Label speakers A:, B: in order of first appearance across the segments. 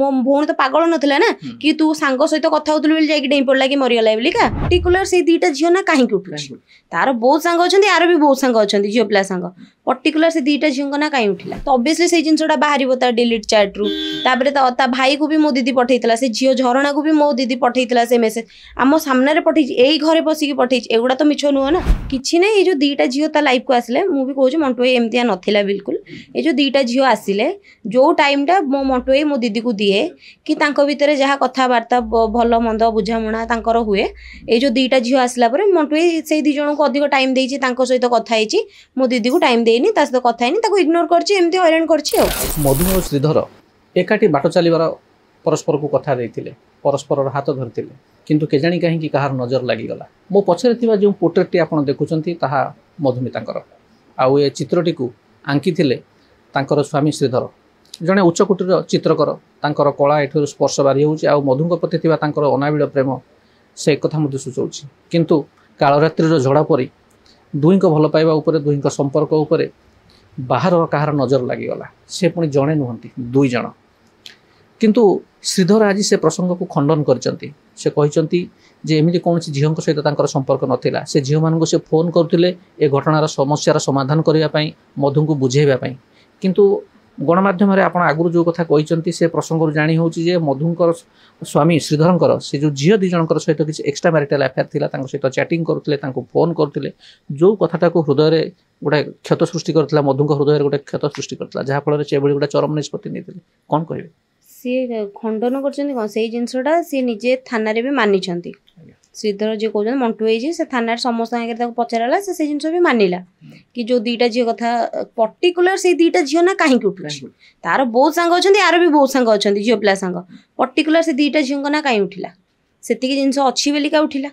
A: मो भौणी तो पागल नथिला ना कि तू सांग सहित कथा होतलु बेली जाई डेई पड़ला कि मरिगला बोलिका पर्टिकुलर से दीटा झियो ना काहे उठुछि तार बहुत सांग अछंती यार भी बहुत सांग अछंती झियो प्ला सांग पर्टिकुलर से दीटा झियो ना काहे उठिला तो ऑब्वियसली से जिंसटा बाहरिबो ता डिलीट चैट रु ताबरे ता भाई को भी मो दीदी पठैतला से झियो झरणा को भी मो दीदी पठैतला से मेसेज आम सामने पठै एई घरे बसिकी पठै एगुडा तो मिछ नुह ना किछि नै ए जो दीटा झियो ता लाइफ को आसिले मु भी कहूँ मंटू एमतिया नथिला बिल्कुल ए जो दीटा झियो आसिले जो टाइमटा मो मंटू मो दीदी को दिए कि तांको भितरे जहाँ कथबार्ता भल मंद बुझामुणा तांकर हुए ए जो दीटा झियो आसला परे मंटू से दी जन को अधिक टाइम देइछि तांको सहित कथा हेछि मो दीदी को टाइम देइनि ता सहित कथा हेनि ताको इग्नोर करछि एमति हैरान करछि
B: मधु और श्रीधर एकाठी बाट चलिबार परस्पर को कथा देइथिले परस्पर हाथ धरथिले किंतु केजाणी कहीं कहार नजर लागिगला मो पछरे थिबा जो पोर्ट्रेटटी आपण देखुचंती ताहा मधुमितांकर आउ ए चित्रटी को आंकिथिले तांकर स्वामी श्रीधर जड़े उच्चकोटीर चित्रकर तांकर कला एठुर स्पर्श बारी होउछि आ मधुଙ୍କ प्रति थिबा तांकर अनाबिल प्रेम से कथा मधु सूचौछि किंतु कालरात्रिर झड़ा परी दुईଙ୍କ भल पाइबा उपरे दुईଙ୍କ संपर्क उपरे बाहर कहार नजर लागिगला से पुणी जड़े नुहंती दुई जण किंतु श्रीधर आज से प्रसंग को खंडन करचंती से कहिचंती जे एमिति कोनसी झियों सहित तांकर संपर्क नथिला से झियो मानक से फोन करथिले ए घटनार समस्यार समाधान करिया पई मधु को बुझेबा पई किंतु गणमाध्यम आप आगुरी जो कथा कही से प्रसंग जाणी हो मधुंकर स्वामी श्रीधरंकर से जो झील दी जनकर सहित किसी एक्सट्रा मैरिटाल अफेयर थिला सहित चैटिंग करते फोन करते जो कथाटा को हृदय गोटे क्षत सृष्टि करता मधुंक हृदय गोटे क्षत सृष्टि करता जहाँफल से गोटे चरम निष्पत्ति नहीं कौन कहे
A: सी खंडन कर जिनसा सी निजे थाना भी मानी श्रीधर जी कहते मंटू से थाना समस्त आगे पचारा से जिन भी मानिला कि जो दीटा झील कथा पर्टिकुलर से दीटा झील ना कहीं उठुछि तार बहुत सांग अच्छा यार भी बहुत सांग अच्छा झील पिला सांग पर्टिकुलर से दीटा झील ना कहीं उठिला सेतिकी जिनस अच्छी बोलिका उठिला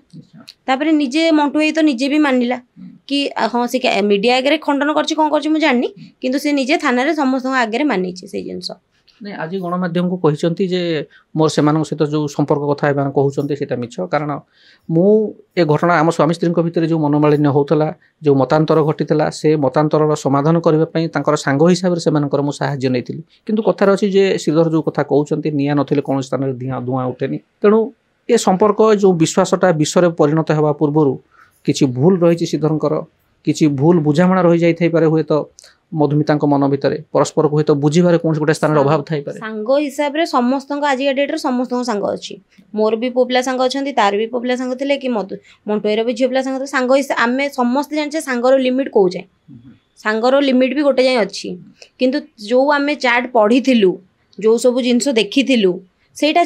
A: तापर निजे मंटू तो निजे भी मानिला कि हाँ से मीडिया आगे खंडन कर जानी किंतु से निजे थाना समस्त आगे मानी से जिनस
B: नहीं आज गणमाध्यम को कहते जे मोर से सहित जो संपर्क कथा कहते हैं मिछ कारण मु ए घटना आम स्वामी स्त्री भितर जो मनोमालिन्य होता जो मतांतर घटीला से मतांतर समाधान करने सांग हिसाब से साहाय्य नहीं किंतु कथार अच्छी जे श्रीधर जो कथा कहते निआ नथिले कौन स्थान धुआं उठेनी तेणु ए संपर्क जो विश्वासटा विश्व में परिणत होगा पूर्व किसी भूल रही श्रीधरंकर किसी भूल बुझामणा रही जाइए हुए तो मधुमिता मन भितर परस्पर को तो बुझीबार कौन गोटे स्थान अभाव थाई पारे
A: सांग हिसाब रे समस्त आज डेट समस्त सांग अच्छी मोर भी पुओपिला सांग अच्छा तार भी पुओपिला सांग थे कि मंटुएर भी झील सांग सांग आम समस्त जाने सांगर लिमिट कौ जाए सांगर लिमिट भी गोटे जाए अच्छी किंतु जो आम चाट पढ़ी जो सब जिनस देखी सेटा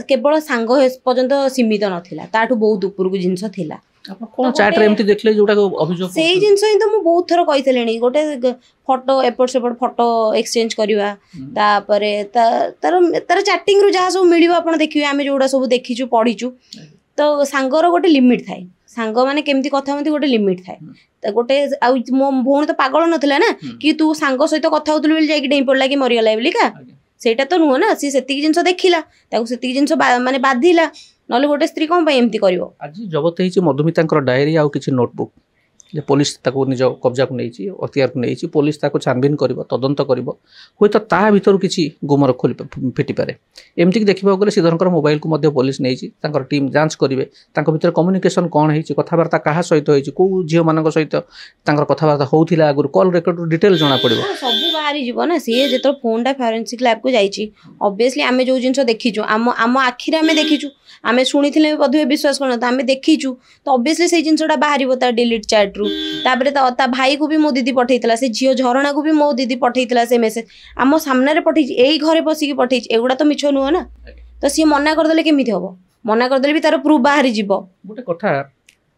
A: केवल सांग पर्यंत सीमित नाला ताठू बहुत उपरकू जिनस थिला
B: कौन चैट रे एमती देखले जोटा को अभियोग
A: से जिनस ही तो मु बहुत थर कही गोटे फोटो एपट सेपट फोटो एक्सचेंज करवा तापरे तार चैटिंग रु जहाँ सब मिलियो आपण देखिए आमे जोड़ा सब देखीचु पढ़ीचु तो सांगर गोटे लिमिट थाए सांग माने केमती कथा होती गोटे लिमिट थाए गोटे मो भौणी तो पागल नथिला ना कि तू सांग सहित कथा होतलु बेली जाई डेई पड़ला कि मरिगला बोलिका सेटा तो नुह ना सी सेतिकी जिनस देखिला ताको सेतिकी जिनस माने बाधिला नले गोटे स्त्री कौन एमती कर
B: आज जबत होती मधुमिता डायरी आउ किसी नोटबुक जे पुलिस ताको निज कब्जा को नहीं अख्तियार को नहीं पुलिस ताको छानबीन कर तदंत कर हूँ तो ता भर किसी गुमर खोल फिटी पारे एमती देखा गले श्रीधरंकर मोबाइल को मध्य पुलिस नहीं टीम जांच करेंगे भर कम्युनिकेशन कौन है कथबार्ता क्या सहित होती कौ झील मान सहित कथबार्ता होता आगुरी कल रेकर्ड डिटेल जना पड़ो
A: सब बाहरी जीव ना सी जो फोन फोरेंसिक लैब को जाइए ऑब्वियसली आम जो जिन देखीचु आम आखिरे आम देखीचु आम शुणी बोधे विश्वास करना आम देखीचु तो ऑब्वियसली से जिनसा बाहर डिलीट चैट रु तापरे ता भाई को भी मो दीदी पठैतला से झील झरणा को भी मो दीदी पठैतला से मेसेज आम सामने पठै एई घरे बसिकी पठै एगुडा तो मिछ नुह ना तो सी मना करदेले केमिति हबो मना करदेले भी तार प्रूफ बाहरी जीवो
B: गोटे कथा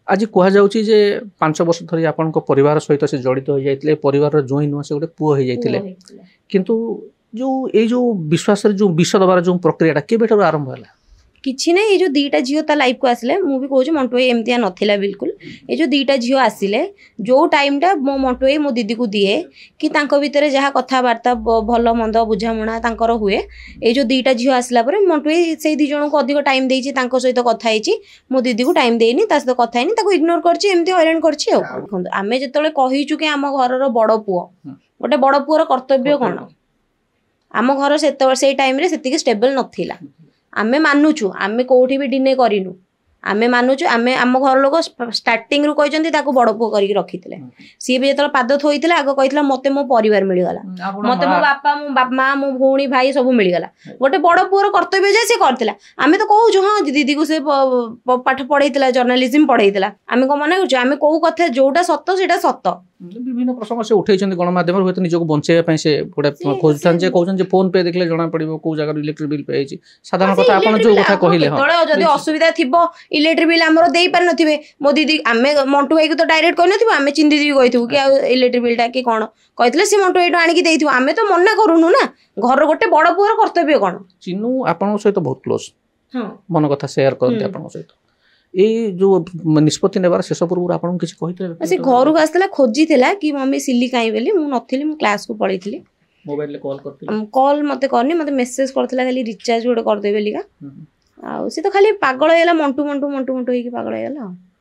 B: आज कह जाउची जे 5 वर्ष धरी आपन को परिवार सहित से जड़ित हो जाइतले परिवार जोई नुह से गोटे पुओ हो जाइतले किंतु जो ए जो विश्वास जो विष दबार जो प्रक्रियाटा केबेठारु आरंभ होला
A: किछि ना ये जो दीटा झील ता लाइफ को आसिले मु भी कहूँ मंटू एमतिया नथिला बिल्कुल ये जो दीटा झील आसिले जो टाइमटा मो मंटू मो दीदी को दिए कि तांको भितर जहाँ कथबार्ता भल मंद बुझामुणा तांकर हुए ये जो दीटा झील आसला परे मंटू से दी जन को अधिक टाइम देइछि तांको सहित कथा हेछि मो दीदी को टाइम देइनि ता सहित कथा हेनि ताको इग्नोर करछि एमति हैरान करछि आमे जेतले कहिचु कि आम घरर बड़ पुओ गोटे बड़ पुओर कर्तव्य कौन ଆମ ଘର ସେଇ ଟାଇମ୍ରେ ସେତିକି ଷ୍ଟେବଲ୍ ନଥିଲା। ଆମେ ମାନୁଛୁ, ଆମେ କୋଉଠି ବି ଡିନେ କରିନୁ, ଆମେ ମାନୁଛୁ। ଆମେ ଆମ ଘର ଲୋକ ଷ୍ଟାର୍ଟିଂରୁ କହିଛନ୍ତି ତାକୁ ବଡ଼ ପୁଅ କରିକି ରଖିଥିଲେ। ସିଏ ବି ଯେତେବେଳେ ପାଦ ଥୋଇଥିଲା ଆଗ କହିଥିଲା ମତେ ମୋ ପରିବାର ମିଳିଗଲା, ମତେ ମୋ ବାପା ମା ମୋ ଭଉଣୀ ଭାଇ ସବୁ ମିଳିଗଲା। ଗୋଟେ ବଡ଼ ପୁଅର କର୍ତ୍ତବ୍ୟ ଯେ ସେ କରିଥିଲା। ଆମେ ତ କହୁଛୁ ହଁ ଦିଦିକୁ ସେ ପାଠ ପଢେଇଥିଲା, ଜର୍ଣ୍ଣାଲିଜିମ୍ ପଢେଇଥିଲା, ଆମେ କଣ ମନା କରୁଛୁ? ଆମେ କୋଉ କଥା ଯୋଉଟା ସତ ସେଇଟା ସତ।
B: ବିଭିନ୍ନ ପ୍ରସଙ୍ଗ ସେ ଉଠେଇଛନ୍ତି ଗଣମାଧ୍ୟମରେ, ହୁଏତ ନିଜକୁ ବଞ୍ଚେଇବା ପାଇଁ ସେ ଗୋଟେ ଖୋଜୁଥାନ୍ତି ଯେ କହୁଛନ୍ତି ଯେ ଫୋନ ପେ ଦେଖିଲେ ଜଣା ପଡିବ କୋଉ ଜାଗାରୁ ଇଲେକ୍ଟ୍ରିକ ବିଲ୍ ପେ ହେଇଛି। ସାଧାରଣ କଥା ଆପଣ ଯୋଉ କଥା କହିଲେ,
A: ଯଦି ଅସୁବିଧା ଥିବ ଇଲେକ୍ଟ୍ରିକ ବିଲ୍ ଆମର ଦେଇପାରି ନଥିବେ, ମୋ ଦିଦି ଆମେ ମଣ୍ଟୁ ଭାଇକୁ ତ ଡାଇରେକ୍ଟ କହିନଥିବୁ, ଆମେ ଚିନ୍ଦି ଦିଦି କହିଥିବୁ କି ଆଉ ଇଲେକ୍ଟ୍ରିକ ବିଲ୍ ଟା କି କଣ କହିଥିଲେ, ସେ ମଣ୍ଟୁ ଭାଇଠୁ ଆଣିକି ଦେଇଥିବ। ଆମେ ତ ମନା କରୁନୁ ନା, ଘର ଗୋଟେ ବଡ଼ ପୁଅର କର୍ତ୍ତବ୍ୟ କଣ।
B: ଚିନୁ ଆପଣଙ୍କ ସହିତ ବହୁତ କ୍ଲୋଜ, ମନ କଥା ସେୟାର କରନ୍ତି ଆପଣଙ୍କ ସହିତ। ଏଇ ଯୋଉ ନିଷ୍ପତ୍ତି ନେବାର ଶେଷ ପୂର୍ବରୁ ଆପଣଙ୍କୁ କିଛି କହିଥିଲେ?
A: ସେ ଘରକୁ ଆସିଥିଲା, ଖୋଜିଥିଲା କି ମମି ସିଲି କାହିଁ ବୋଲି। ମୁଁ ନଥିଲି, ମୁଁ କ୍ଲାସକୁ ପଳେଇଥିଲି।
B: ମୋବାଇଲରେ କଲ୍ କରିଥିଲେ?
A: କଲ୍ ମତେ କରିନି, ମତେ ମେସେଜ କରିଥିଲା ଖାଲି ରିଚାର୍ଜ ଗୋଟେ କରିଦେବେ ବୋଲିକା। ଆଉ ସେ ତ ଖାଲି ପାଗଳ ହେଇଗଲା, ମଣ୍ଟୁ ହେଇକି ପାଗଳ ହେଇଗଲା ଆଉ।